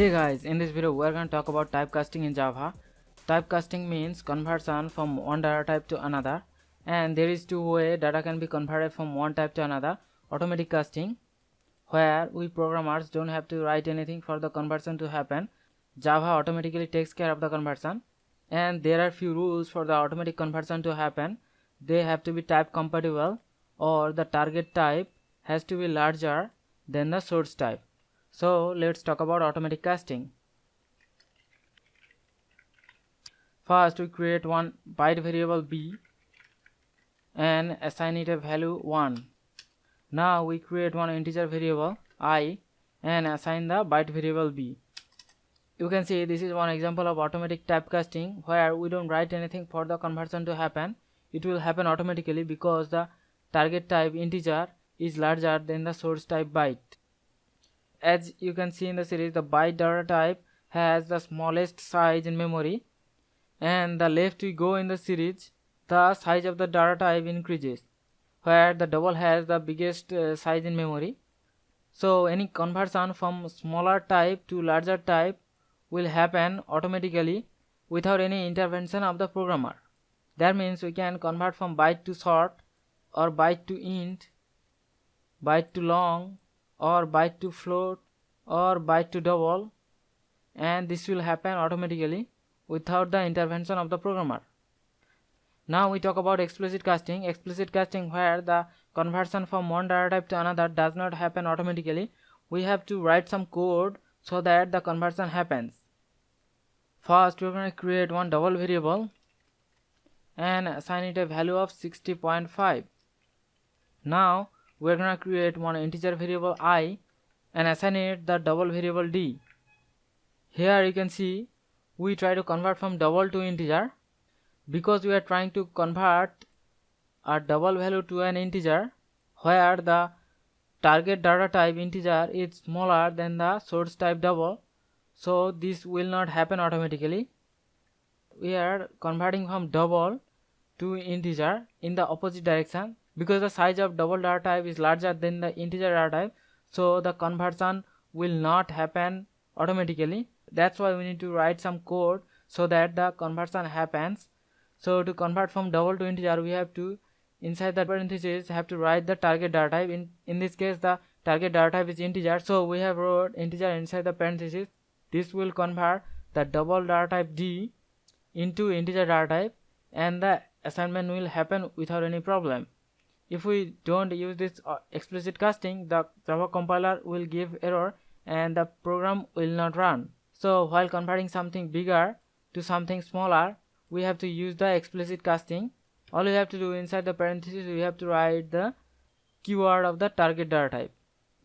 Hey guys, in this video we are going to talk about typecasting in Java. Typecasting means conversion from one data type to another, and there is two ways data can be converted from one type to another. Automatic casting, where we programmers don't have to write anything for the conversion to happen. Java automatically takes care of the conversion, and there are few rules for the automatic conversion to happen. They have to be type compatible, or the target type has to be larger than the source type. So let's talk about automatic casting. First we create one byte variable b and assign it a value 1. Now we create one integer variable I and assign the byte variable b. You can see this is one example of automatic typecasting where we don't write anything for the conversion to happen. It will happen automatically because the target type integer is larger than the source type byte. As you can see in the series, the byte data type has the smallest size in memory, and the left we go in the series, the size of the data type increases, where the double has the biggest size in memory. So any conversion from smaller type to larger type will happen automatically without any intervention of the programmer. That means we can convert from byte to short, or byte to int, byte to long, or byte to float, or byte to double, and this will happen automatically without the intervention of the programmer. Now we talk about explicit casting. Explicit casting, where the conversion from one data type to another does not happen automatically. We have to write some code so that the conversion happens. First we are going to create one double variable and assign it a value of 60.5. Now we are going to create one integer variable I and assign it the double variable d. Here you can see we try to convert from double to integer. Because we are trying to convert a double value to an integer where the target data type integer is smaller than the source type double, so this will not happen automatically. We are converting from double to integer in the opposite direction. Because the size of double data type is larger than the integer data type, so the conversion will not happen automatically. That's why we need to write some code so that the conversion happens. So to convert from double to integer, we have to, inside the parentheses, have to write the target data type. In this case the target data type is integer, so we have wrote integer inside the parentheses. This will convert the double data type d into integer data type, and the assignment will happen without any problem. If we don't use this explicit casting, the Java compiler will give error and the program will not run. So while converting something bigger to something smaller, we have to use the explicit casting. All we have to do, inside the parentheses we have to write the keyword of the target data type.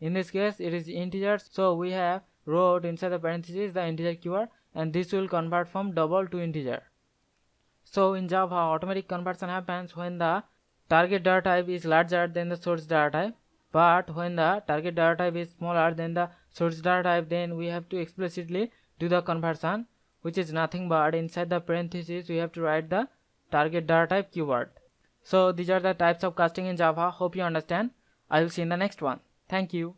In this case it is integer, so we have wrote inside the parentheses the integer keyword, and this will convert from double to integer. So in Java, automatic conversion happens when the target data type is larger than the source data type, but when the target data type is smaller than the source data type, then we have to explicitly do the conversion, which is nothing but inside the parentheses we have to write the target data type keyword. So these are the types of casting in Java. Hope you understand. I will see you in the next one. Thank you.